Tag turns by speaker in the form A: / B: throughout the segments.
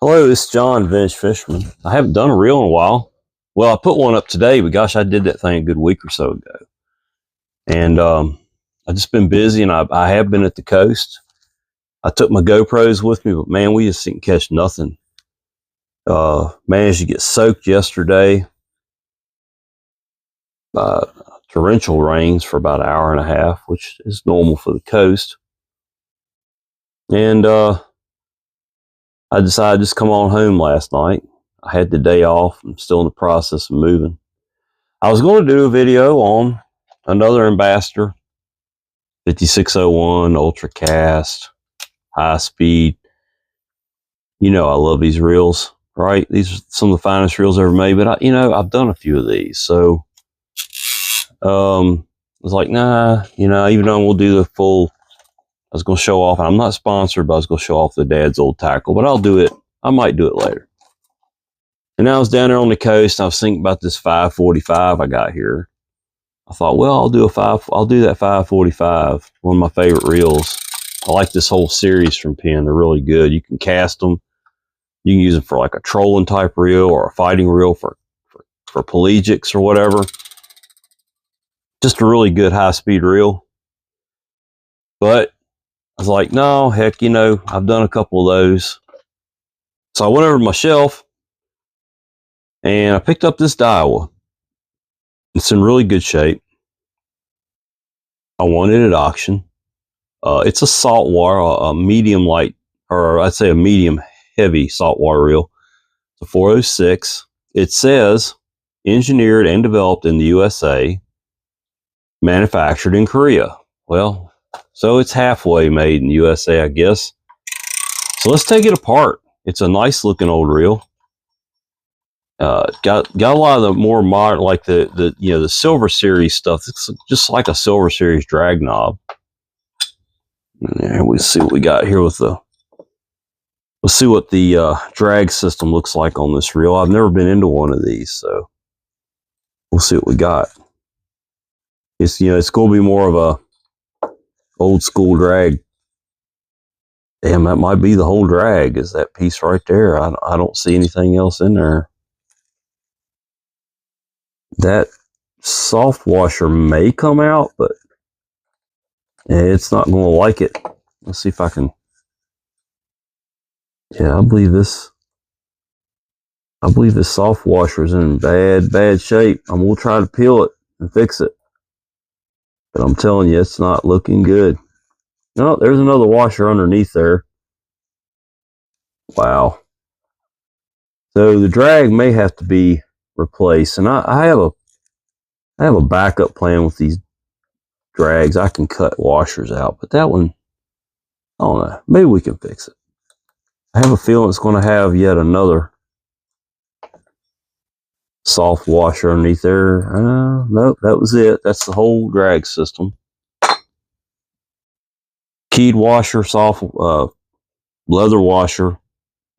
A: Hello, this is John, Vintage Fisherman. I haven't done a reel in a while. Well, I put one up today, but gosh, I did that thing a good week or so ago. And I've just been busy, and I have been at the coast. I took my GoPros with me, but man, we just didn't catch nothing. Managed to get soaked yesterday by torrential rains for about an hour and a half, which is normal for the coast. And I decided to just come on home last night. I had the day off. I'm still in the process of moving. I was going to do a video on another Ambassador 5601 Ultra Cast, high speed. You know I love these reels, right? These are some of the finest reels ever made, but I've done a few of these. So I was like, nah, even though we'll do the full, I was going to show off, and I'm not sponsored, but I was going to show off the dad's old tackle, but I'll do it. I might do it later. And I was down there on the coast, and I was thinking about this 545 I got here. I thought, well, I'll do that 545, one of my favorite reels. I like this whole series from Penn. They're really good. You can cast them. You can use them for like a trolling type reel or a fighting reel for pelagics or whatever. Just a really good high speed reel. But I was like, no, heck, I've done a couple of those. So I went over to my shelf and I picked up this Daiwa. It's in really good shape. I won it at auction. It's a saltwater, a medium light, or I'd say a medium heavy saltwater reel. It's a 406. It says engineered and developed in the USA, manufactured in Korea. Well, so it's halfway made in the USA, I guess. So let's take it apart. It's a nice looking old reel. Got a lot of the more modern, like the Silver Series stuff. It's just like a Silver Series drag knob. And we see what we got here with the. Let's see what the drag system looks like on this reel. I've never been into one of these, so we'll see what we got. It's it's going to be more of a old school drag. Damn, that might be the whole drag. Is that piece right there? I don't see anything else in there. That soft washer may come out, but it's not going to like it. Let's see if I can. Yeah, I believe this soft washer is in bad shape. I'm going to try to peel it and fix it. But I'm telling you, it's not looking good. No, there's another washer underneath there. Wow. So the drag may have to be replaced. And I have a backup plan with these drags. I can cut washers out. But that one, I don't know. Maybe we can fix it. I have a feeling it's going to have yet another soft washer underneath there. Nope, that was it. That's the whole drag system. Keyed washer, soft leather washer,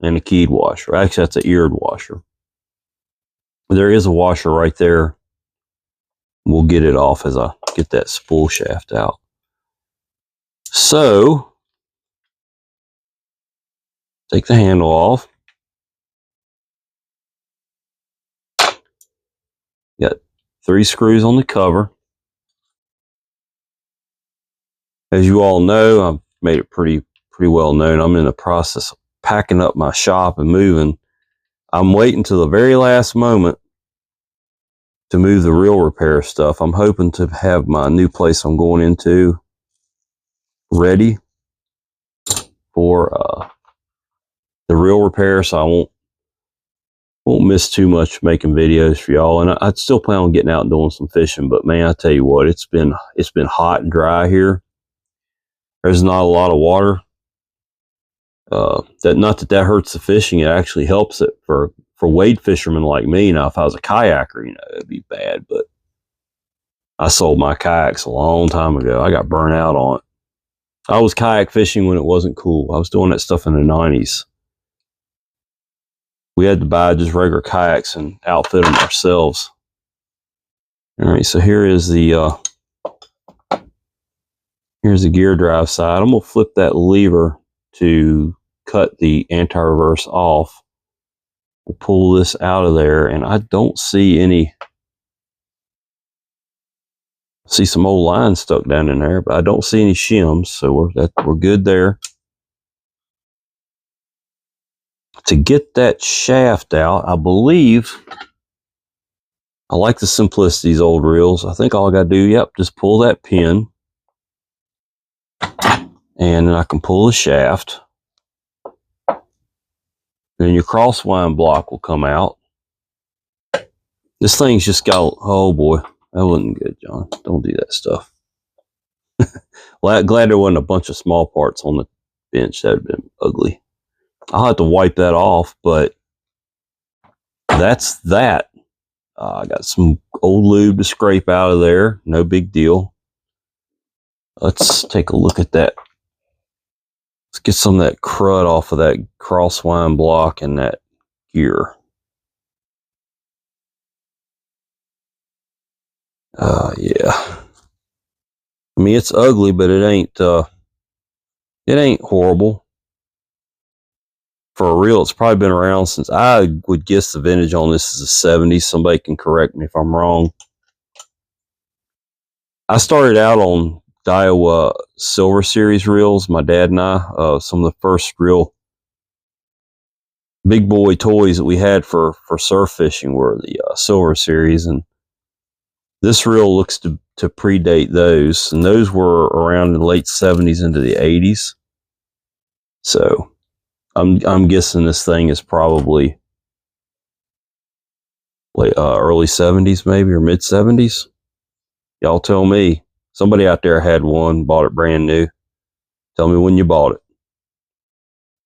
A: and a keyed washer. Actually, that's an eared washer. There is a washer right there. We'll get it off as I get that spool shaft out. So, take the handle off. Got 3 screws on the cover. As you all know, I've made it pretty well known. I'm in the process of packing up my shop and moving. I'm waiting till the very last moment to move the reel repair stuff. I'm hoping to have my new place I'm going into ready for the reel repair, so I won't miss too much making videos for y'all. And I'd still plan on getting out and doing some fishing, but man, I tell you what, it's been hot and dry here. There's not a lot of water. Not that hurts the fishing. It actually helps it for wade fishermen like me. Now, if I was a kayaker, it'd be bad. But I sold my kayaks a long time ago. I got burnt out on it. I was kayak fishing when it wasn't cool. I was doing that stuff in the 90s. We had to buy just regular kayaks and outfit them ourselves. All right, so here's the gear drive side. I'm gonna flip that lever to cut the anti-reverse off. We'll pull this out of there, and I don't see any. See some old lines stuck down in there, but I don't see any shims, so we're good there. To get that shaft out, I believe, I like the simplicity of these old reels. I think all I got to do, yep, just pull that pin, and then I can pull the shaft. Then your crosswind block will come out. This thing's just got, oh boy, that wasn't good, John. Don't do that stuff. Well, glad there wasn't a bunch of small parts on the bench. That would have been ugly. I'll have to wipe that off, but that's that. I got some old lube to scrape out of there. No big deal. Let's take a look at that. Let's get some of that crud off of that crosswind block and that gear. Yeah. I mean, it's ugly, but it ain't horrible. For a reel, it's probably been around since, I would guess the vintage on this is the 70s. Somebody can correct me if I'm wrong. I started out on Daiwa Silver Series reels, my dad and I. Some of the first real big boy toys that we had for surf fishing were the Silver Series, and this reel looks to predate those, and those were around in the late 70s into the 80s. So I'm guessing this thing is probably early 70s maybe, or mid 70s. Y'all tell me. Somebody out there had one, bought it brand new. Tell me when you bought it.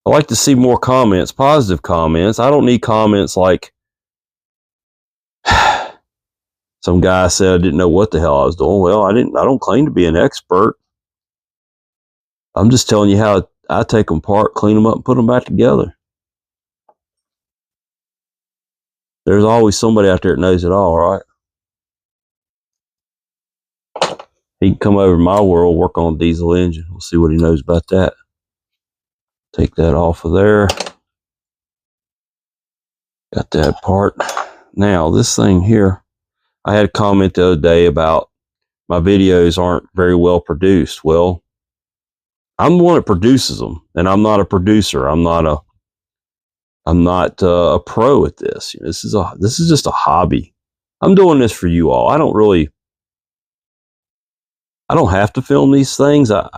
A: I like to see more comments, positive comments. I don't need comments like some guy said I didn't know what the hell I was doing. Well, I don't claim to be an expert. I'm just telling you how I take them apart, clean them up, and put them back together. There's always somebody out there that knows it all, right? He can come over to my world, work on a diesel engine. We'll see what he knows about that. Take that off of there. Got that part. Now, this thing here, I had a comment the other day about my videos aren't very well produced. Well, I'm the one that produces them, and I'm not a producer. I'm not a pro at this. You know, this is just a hobby. I'm doing this for you all. I don't have to film these things. I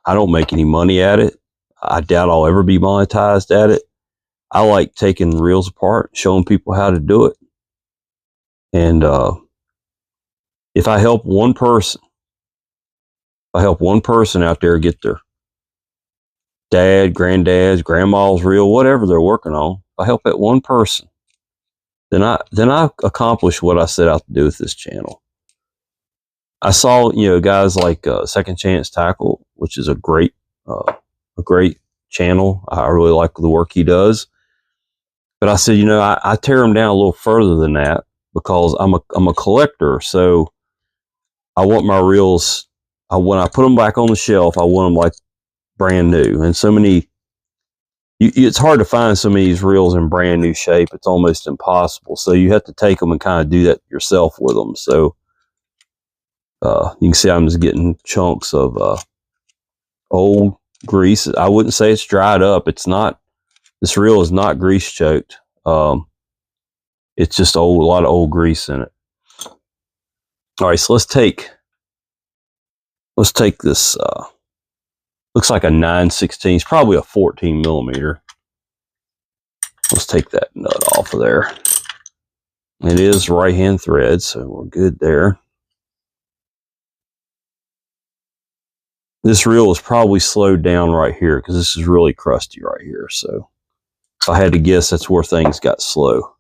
A: don't make any money at it. I doubt I'll ever be monetized at it. I like taking reels apart, showing people how to do it. And if I help one person out there get their dad, granddad's, grandma's reel, whatever they're working on, if I help that one person, then I accomplish what I set out to do with this channel. I saw, guys like Second Chance Tackle, which is a great channel. I really like the work he does. But I said, I tear him down a little further than that because I'm a collector. So I want my reels, when I put them back on the shelf, I want them like brand new. And so many, it's hard to find so many of these reels in brand new shape. It's almost impossible. So you have to take them and kind of do that yourself with them. So you can see I'm just getting chunks of old grease. I wouldn't say it's dried up. It's not. This reel is not grease choked. It's just a lot of old grease in it. All right, so let's take this. Looks like a 9/16. Probably a 14 millimeter. Let's take that nut off of there. It is right-hand thread, so we're good there. This reel is probably slowed down right here because this is really crusty right here. So if I had to guess, that's where things got slow.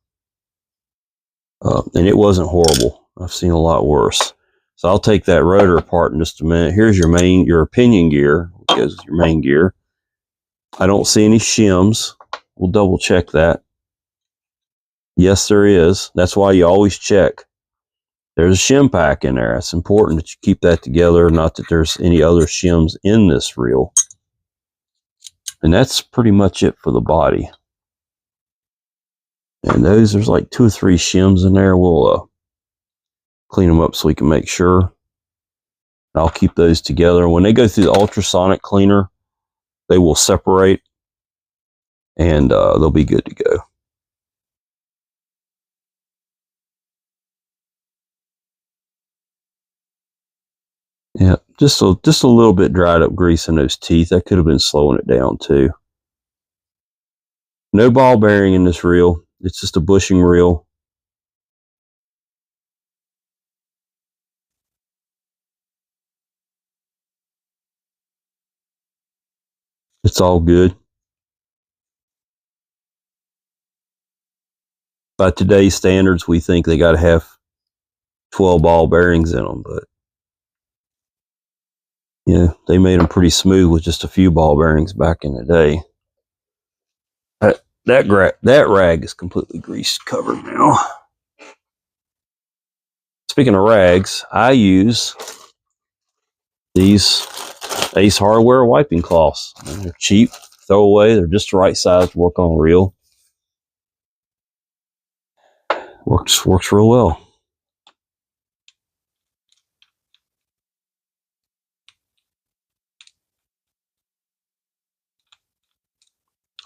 A: And it wasn't horrible. I've seen a lot worse. So I'll take that rotor apart in just a minute. Here's your pinion gear. It goes with your main gear. I don't see any shims. We'll double check that. Yes, there is. That's why you always check. There's a shim pack in there. It's important that you keep that together, not that there's any other shims in this reel. And that's pretty much it for the body. And there's like 2 or 3 shims in there. We'll clean them up so we can make sure. I'll keep those together. When they go through the ultrasonic cleaner, they will separate, and they'll be good to go. Yeah, just a little bit dried up grease in those teeth. That could have been slowing it down too. No ball bearing in this reel. It's just a bushing reel. It's all good. By today's standards, we think they got to have 12 ball bearings in them, but yeah, they made them pretty smooth with just a few ball bearings back in the day. That rag is completely grease covered now. Speaking of rags, I use these Ace Hardware wiping cloths. They're cheap, throw away. They're just the right size to work on a reel. Works real well.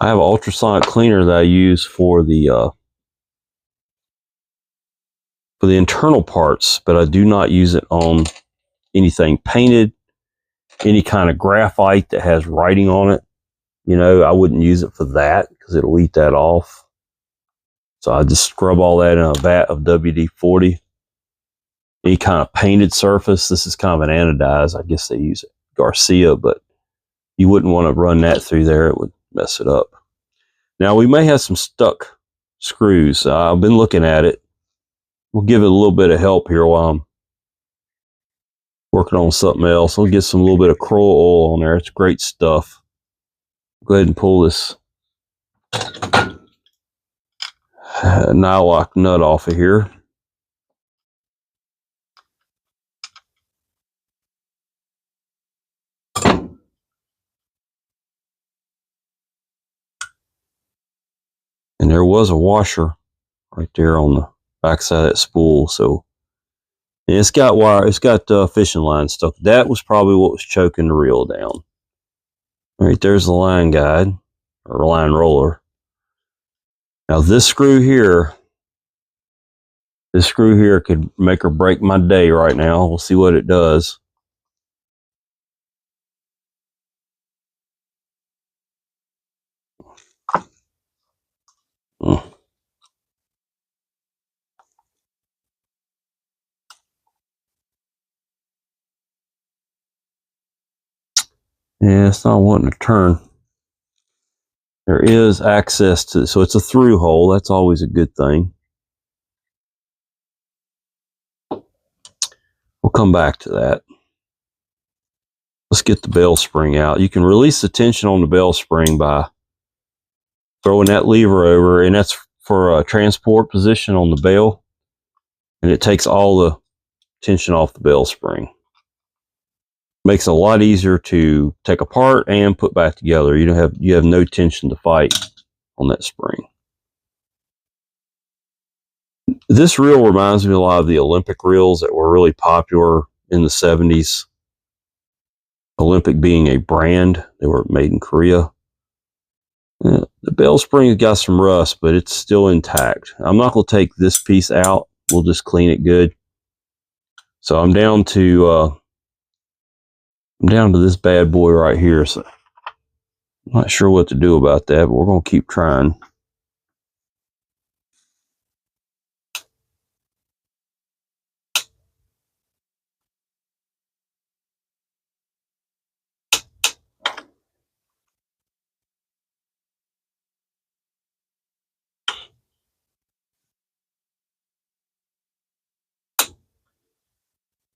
A: I have an ultrasonic cleaner that I use for the internal parts, but I do not use it on anything painted, any kind of graphite that has writing on it. You know, I wouldn't use it for that because it'll eat that off. So I just scrub all that in a vat of WD-40. Any kind of painted surface, this is kind of an anodized. I guess they use it Garcia, but you wouldn't want to run that through there. It would mess it up. Now, we may have some stuck screws. I've been looking at it. We'll give it a little bit of help here while I'm working on something else. We'll get some little bit of Kroll oil on there. It's great stuff. Go ahead and pull this nylock nut off of here. And there was a washer right there on the backside of that spool. So, and it's got wire. It's got fishing line stuff. That was probably what was choking the reel down. Right there's the line guide or line roller. Now this screw here could make or break my day right now. We'll see what it does. Yeah, it's not wanting to turn. There is access to, so it's a through hole. That's always a good thing. We'll come back to that. Let's get the bell spring out. You can release the tension on the bell spring by throwing that lever over, and that's for a transport position on the bell, and it takes all the tension off the bell spring. Makes it a lot easier to take apart and put back together. You have no tension to fight on that spring. This reel reminds me a lot of the Olympic reels that were really popular in the 70s. Olympic being a brand. They were made in Korea. The bell spring's got some rust, but it's still intact. I'm not going to take this piece out. We'll just clean it good. So I'm down to this bad boy right here. So I'm not sure what to do about that, but we're going to keep trying.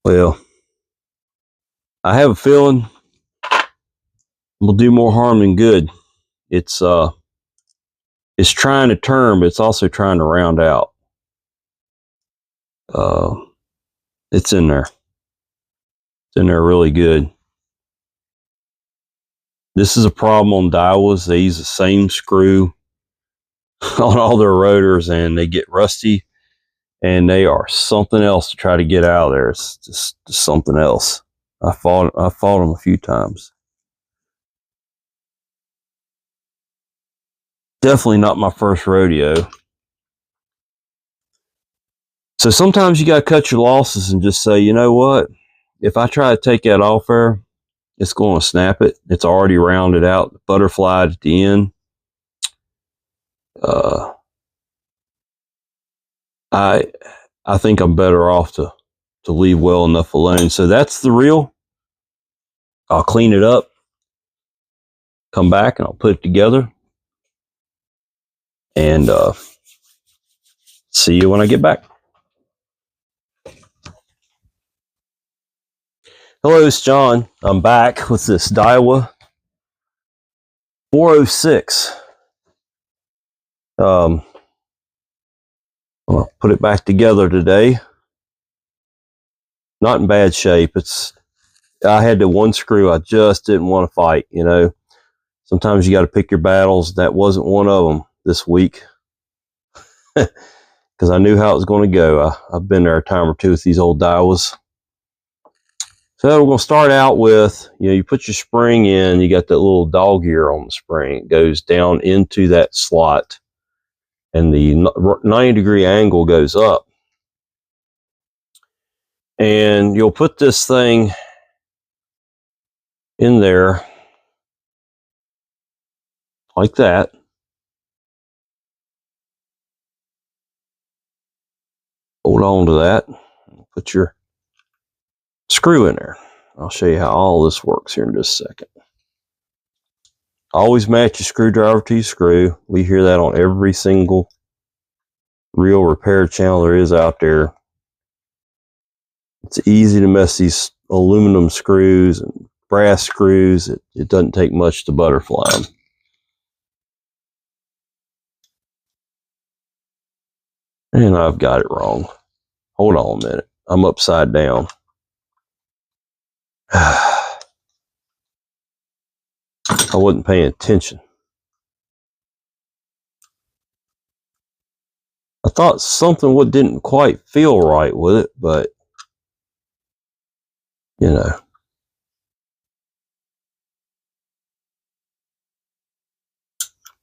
A: Well, I have a feeling we'll do more harm than good. It's trying to turn, but it's also trying to round out. It's in there. It's in there really good. This is a problem on Daiwas. They use the same screw on all their rotors, and they get rusty, and they are something else to try to get out of there. It's just something else. I fought them a few times. Definitely not my first rodeo. So sometimes you got to cut your losses and just say, you know what? If I try to take that off there, it's going to snap it. It's already rounded out, butterflied at the end. I think I'm better off to leave well enough alone. So that's the reel. I'll clean it up, come back, and I'll put it together. And see you when I get back. Hello, it's John. I'm back with this Daiwa 406. I'm gonna put it back together today. Not in bad shape. I had the one screw I just didn't want to fight. You know, sometimes you got to pick your battles. That wasn't one of them this week because I knew how it was going to go. I've been there a time or two with these old Daiwas. So we're going to start out with, you put your spring in, you got that little dog ear on the spring. It goes down into that slot, and the 90-degree angle goes up. And you'll put this thing in there like that. Hold on to that. Put your screw in there. I'll show you how all this works here in just a second. Always match your screwdriver to your screw. We hear that on every single reel repair channel there is out there. It's easy to mess these aluminum screws and brass screws. It doesn't take much to butterfly them. And I've got it wrong. Hold on a minute. I'm upside down. I wasn't paying attention. I thought something didn't quite feel right with it, but you know.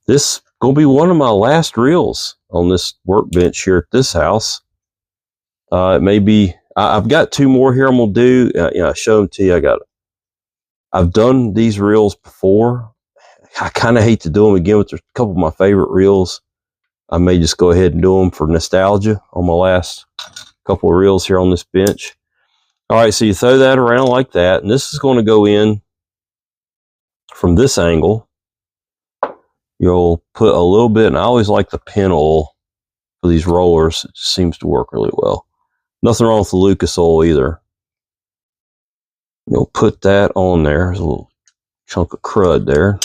A: This is going to be one of my last reels on this workbench here at this house. It may be, I've got two more here I'm going to do. I show them to you. I've done these reels before. I kind of hate to do them again, but there's a couple of my favorite reels. I may just go ahead and do them for nostalgia on my last couple of reels here on this bench. All right, so you throw that around like that, and this is going to go in from this angle. You'll put a little bit, and I always like the pin oil for these rollers. It just seems to work really well. Nothing wrong with the Lucas oil either. You'll put that on there. There's a little chunk of crud there.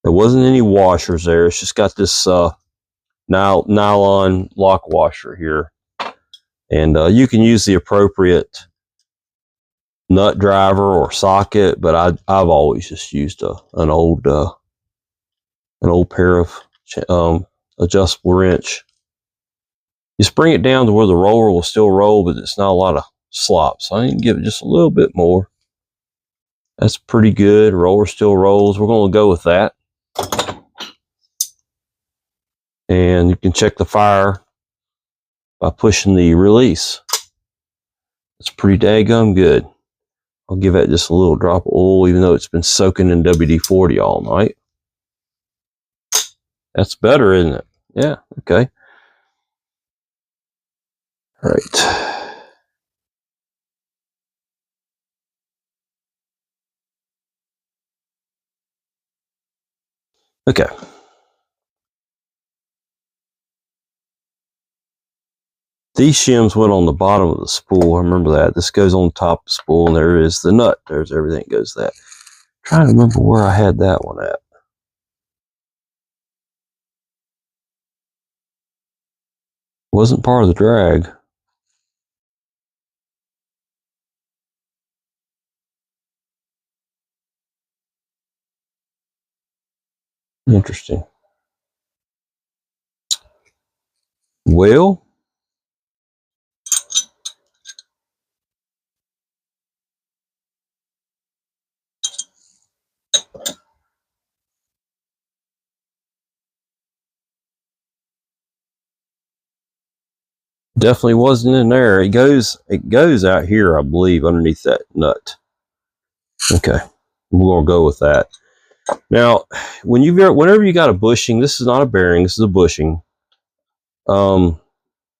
A: There wasn't any washers there. It's just got this nylon lock washer here. And you can use the appropriate nut driver or socket, but I've always just used an old pair of adjustable wrench. You spring it down to where the roller will still roll, but it's not a lot of slop. So I need to give it just a little bit more. That's pretty good. Roller still rolls. We're going to go with that. And you can check the fire by pushing the release. It's pretty daggum good. I'll give that just a little drop of oil, even though it's been soaking in WD-40 all night. That's better, isn't it? Yeah, okay. All right. Okay. These shims went on the bottom of the spool. I remember that. This goes on top of the spool, and there is the nut. There's everything that goes to that. I'm trying to remember where I had that one at. Wasn't part of the drag. Interesting. Well, definitely wasn't in there. It goes out here, I believe, underneath that nut. Okay, we're gonna go with that. Now, whenever you got a bushing, this is not a bearing, this is a bushing.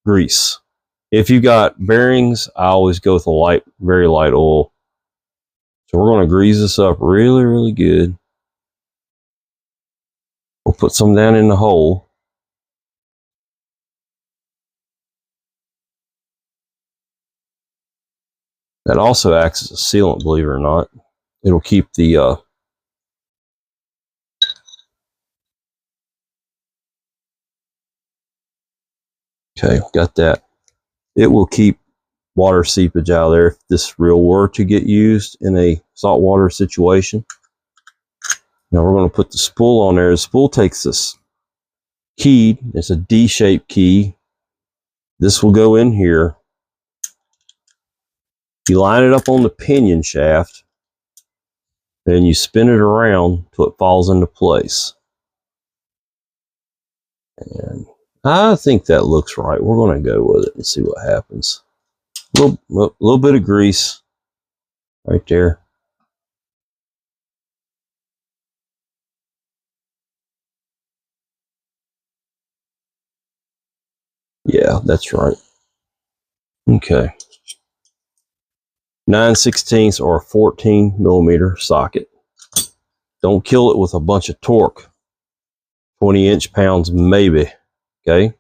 A: Grease. If you got bearings, I always go with a light, very light oil. So we're gonna grease this up really, really good. We'll put some down in the hole. That also acts as a sealant, believe it or not. It'll keep the okay, got that. It will keep water seepage out of there if this reel were to get used in a saltwater situation. Now we're going to put the spool on there. The spool takes this key. It's a D-shaped key. This will go in here. You line it up on the pinion shaft, and you spin it around till it falls into place. And I think that looks right. We're going to go with it and see what happens. A little bit of grease right there. Yeah, that's right. Okay. 9/16 or a 14 millimeter socket. Don't kill it with a bunch of torque. 20 inch-pounds maybe. Okay.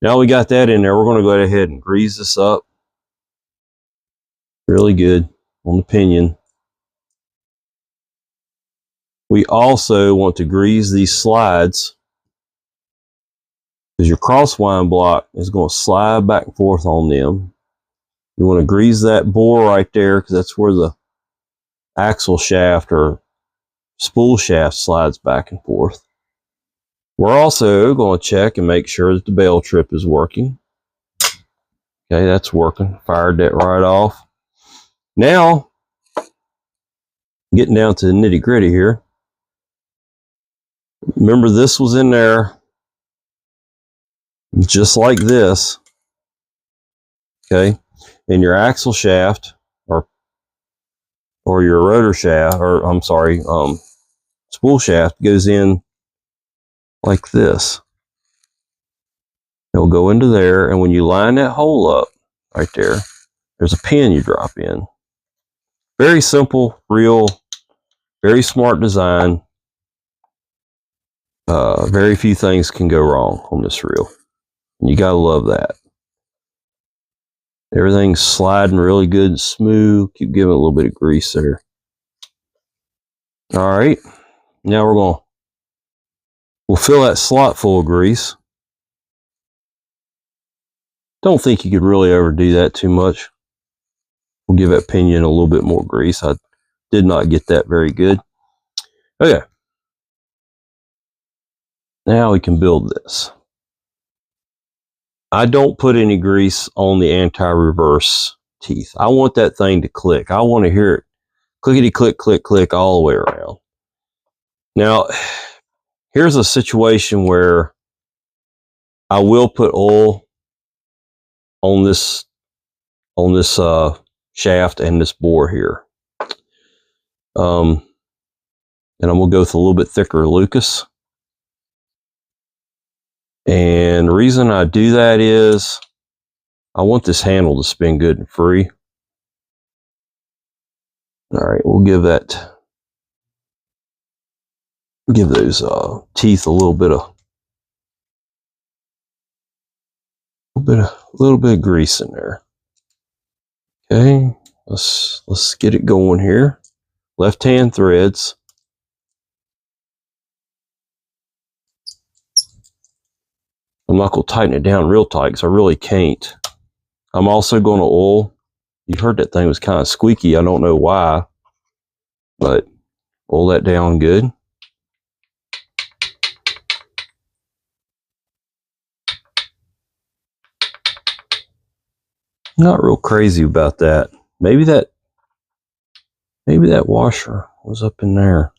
A: Now we got that in there. We're going to go ahead and grease this up really good on the pinion. We also want to grease these slides because your crosswind block is going to slide back and forth on them. You want to grease that bore right there because that's where the axle shaft or spool shaft slides back and forth. We're also going to check and make sure that the bell trip is working. Okay, that's working. Fired that right off. Now, getting down to the nitty gritty here. Remember, this was in there just like this. Okay, and your axle shaft or your rotor shaft, or I'm sorry, spool shaft goes in like this. It'll go into there, and when you line that hole up right there, there's a pin you drop in. Very simple, real, very smart design. Very few things can go wrong on this reel. You gotta love that. Everything's sliding really good and smooth. Keep giving it a little bit of grease there. All right, now we'll fill that slot full of grease. Don't think you could really overdo that too much. We'll give that pinion a little bit more grease. I did not get that very good. Okay. Now we can build this. I don't put any grease on the anti-reverse teeth. I want that thing to click. I want to hear it clickety click, click, click all the way around. Now, here's a situation where I will put oil on this shaft and this bore here. And I'm going to go with a little bit thicker Lucas. And the reason I do that is I want this handle to spin good and free. All right, we'll give those teeth a little bit of grease in there. Okay, let's get it going here. Left hand threads. I'm not going to tighten it down real tight because I really can't. I'm also going to oil. You heard that thing was kind of squeaky. I don't know why, but oil that down good. Not real crazy about that. Maybe that washer was up in there.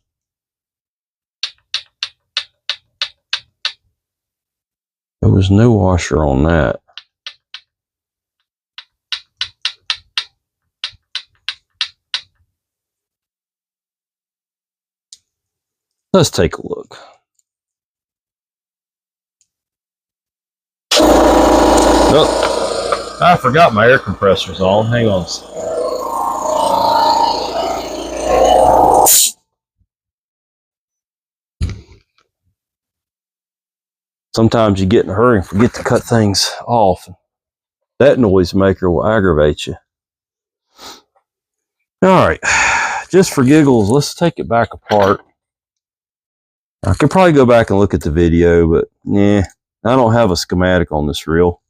A: There was no washer on that. Let's take a look. Oh, I forgot my air compressor's on. Hang on. Sometimes you get in a hurry and forget to cut things off. That noise maker will aggravate you. All right, just for giggles, let's take it back apart. I could probably go back and look at the video, but yeah, I don't have a schematic on this reel.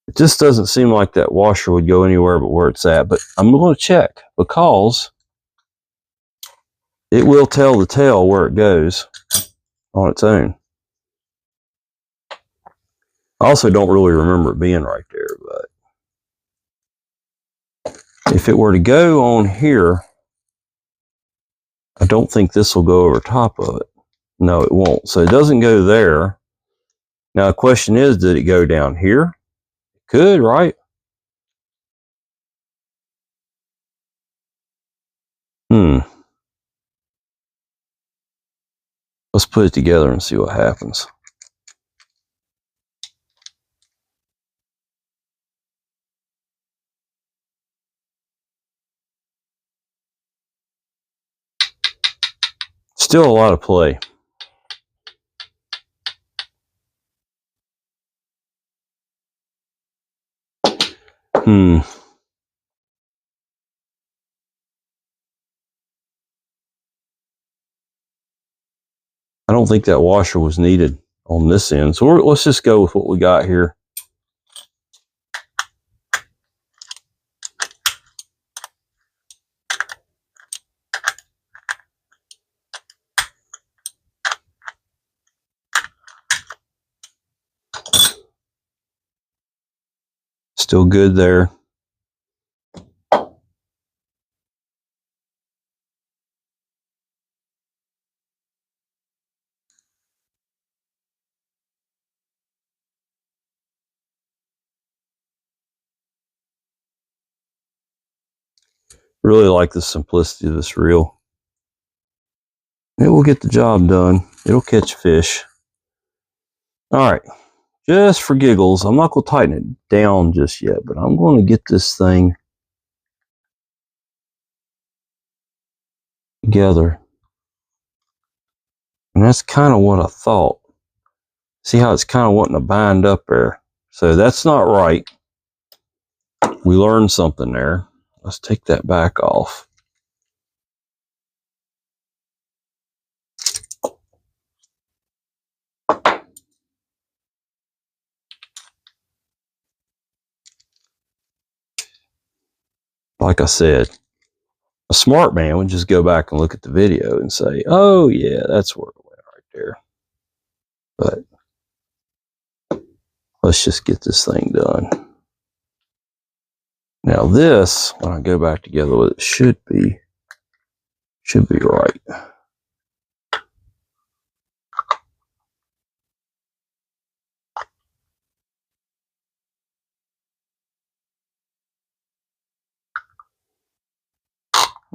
A: It just doesn't seem like that washer would go anywhere but where it's at, but I'm going to check because it will tell the tale where it goes on its own. I also don't really remember it being right there, but if it were to go on here, I don't think this will go over top of it. No, it won't. So it doesn't go there. Now the question is, did it go down here? It could, right? Let's put it together and see what happens. Still a lot of play. I don't think that washer was needed on this end. So let's just go with what we got here. Still good there. Really like the simplicity of this reel. It will get the job done. It'll catch fish. All right, just for giggles, I'm not going to tighten it down just yet, but I'm going to get this thing together. And that's kind of what I thought. See how it's kind of wanting to bind up there. So that's not right. We learned something there. Let's take that back off. Like I said, a smart man would just go back and look at the video and say, oh yeah, that's where it went right there. But let's just get this thing done. Now this, when I go back together with it, should be right.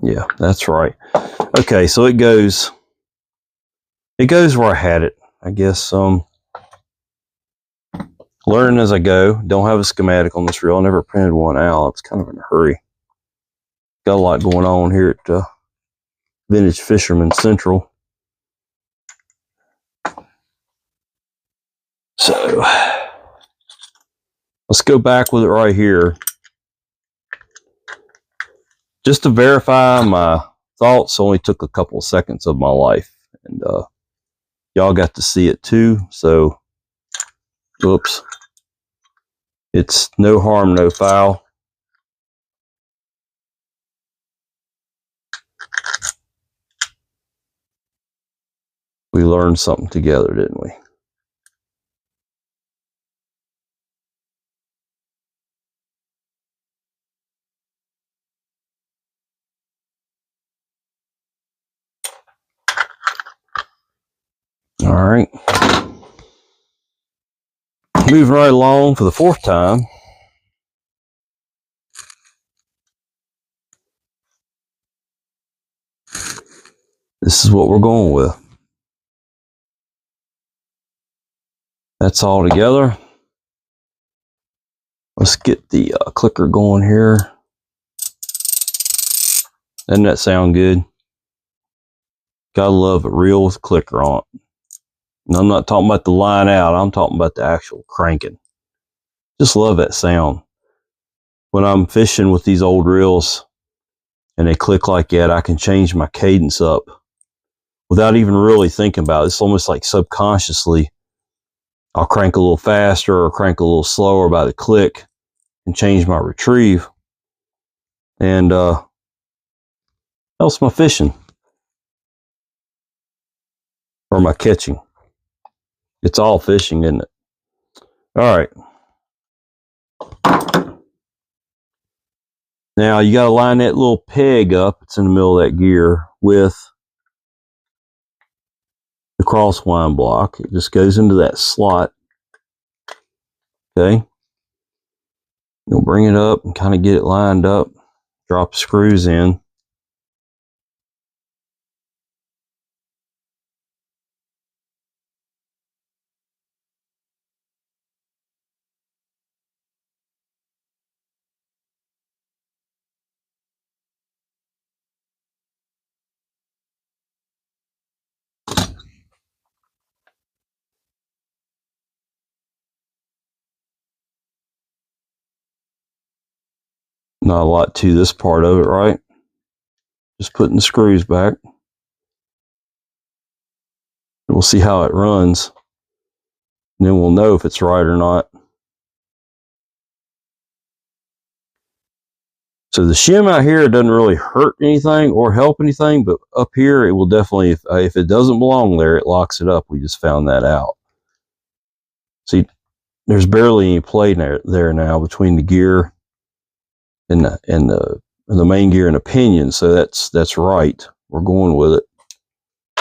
A: Yeah, that's right. Okay, so it goes where I had it. I guess learning as I go. Don't have a schematic on this reel. I never printed one out. It's kind of in a hurry. Got a lot going on here at Vintage Fisherman Central. So let's go back with it right here. Just to verify my thoughts, only took a couple of seconds of my life. And y'all got to see it too. So, oops. It's no harm, no foul. We learned something together, didn't we? All right. Moving right along for the fourth time. This is what we're going with. That's all together. Let's get the clicker going here. Doesn't that sound good? Gotta love a reel with a clicker on it. And I'm not talking about the line out. I'm talking about the actual cranking. Just love that sound. When I'm fishing with these old reels and they click like that, I can change my cadence up without even really thinking about it. It's almost like subconsciously I'll crank a little faster or crank a little slower by the click and change my retrieve. And helps my fishing or my catching. It's all fishing, isn't it? All right. Now you got to line that little peg up. It's in the middle of that gear with the cross wind block. It just goes into that slot. Okay. You'll bring it up and kind of get it lined up. Drop screws in. Not a lot to this part of it, right? Just putting the screws back. We'll see how it runs. And then we'll know if it's right or not. So the shim out here doesn't really hurt anything or help anything, but up here it will definitely, if it doesn't belong there, it locks it up. We just found that out. See, there's barely any play there now between the gear and the main gear and the pinion, so that's right. We're going with it.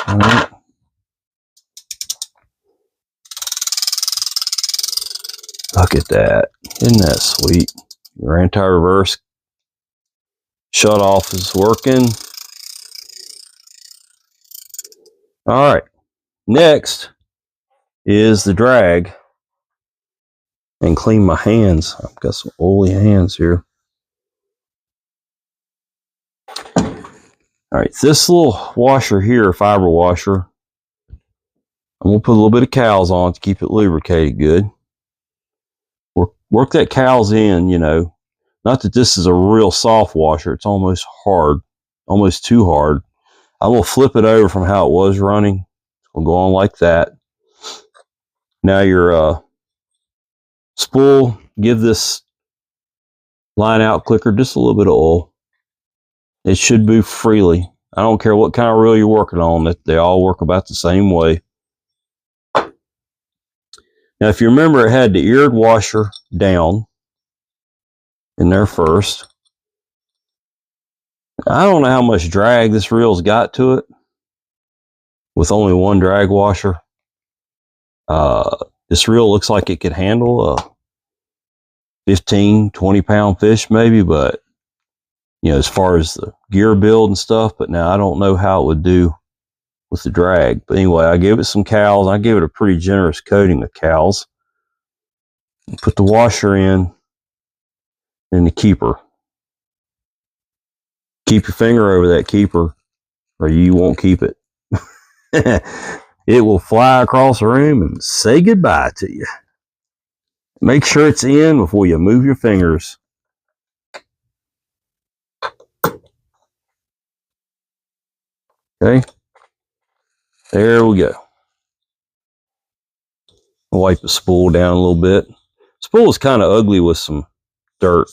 A: All right. Look at that. Isn't that sweet? Your anti-reverse shut off is working. All right. Next is the drag. And clean my hands. I've got some oily hands here. All right, this little washer here, fiber washer, I'm gonna put a little bit of cowls on to keep it lubricated good. Work that cowls in, you know. Not that this is a real soft washer. It's almost hard, almost too hard. I'm gonna flip it over from how it was running. We'll go on like that. Now your spool, give this line out clicker just a little bit of oil. It should move freely. I don't care what kind of reel you're working on, that they all work about the same way. Now, if you remember, it had the eared washer down in there first. I don't know how much drag this reel's got to it with only one drag washer. This reel looks like it could handle a 15, 20-pound fish maybe, but you know, as far as the gear build and stuff, but now I don't know how it would do with the drag. But anyway, I gave it some cowls. I gave it a pretty generous coating of cowls. Put the washer in and the keeper. Keep your finger over that keeper or you won't keep it. It will fly across the room and say goodbye to you. Make sure it's in before you move your fingers. Okay, there we go. Wipe the spool down a little bit. Spool is kind of ugly with some dirt.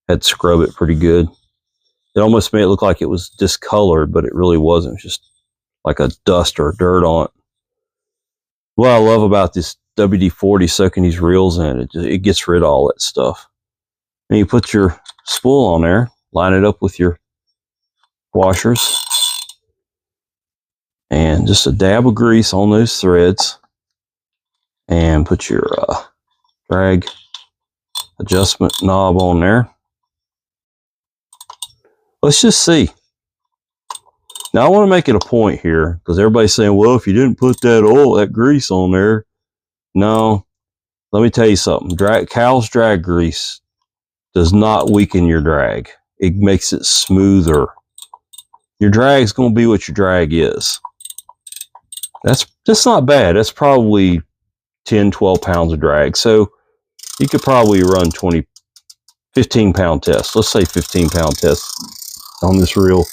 A: Had to scrub it pretty good. It almost made it look like it was discolored, but it really wasn't. Just like a dust or dirt on it. What I love about this WD-40 soaking these reels in, it gets rid of all that stuff. And you put your spool on there, line it up with your washers, and just a dab of grease on those threads, and put your drag adjustment knob on there. Let's just see. Now I want to make it a point here, because everybody's saying, well, if you didn't put that oil, that grease on there. No, let me tell you something. Cow's drag grease does not weaken your drag. It makes it smoother. Your drag's going to be what your drag is. That's not bad. That's probably 10, 12 pounds of drag. So you could probably run 15 pound tests. Let's say 15 pound tests on this reel.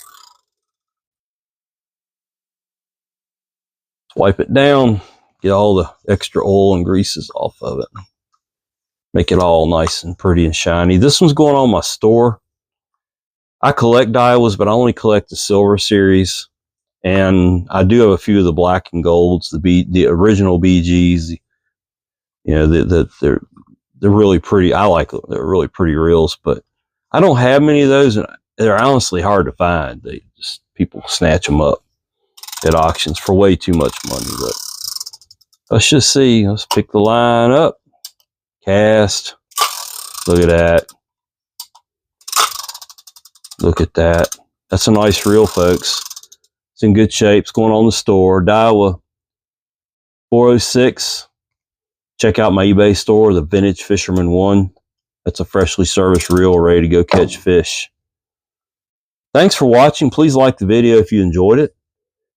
A: Wipe it down, get all the extra oil and greases off of it. Make it all nice and pretty and shiny. This one's going on my store. I collect Daiwas, but I only collect the silver series. And I do have a few of the black and golds, the original BGs. You know, they're really pretty. I like them. They're really pretty reels, but I don't have many of those, and they're honestly hard to find. People snatch them up at auctions for way too much money. But let's just see. Let's pick the line up. Cast. Look at that. Look at that. That's a nice reel, folks. It's in good shape. It's going on the store. Daiwa 406. Check out my eBay store, the Vintage Fisherman 1. That's a freshly serviced reel ready to go catch fish. Thanks for watching. Please like the video if you enjoyed it.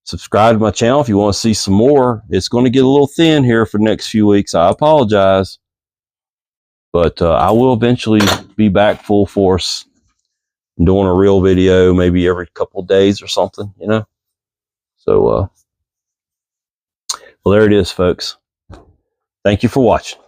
A: Subscribe to my channel if you want to see some more. It's going to get a little thin here for the next few weeks. I apologize. But I will eventually be back full force doing a reel video maybe every couple of days or something, you know. So, well, there it is, folks. Thank you for watching.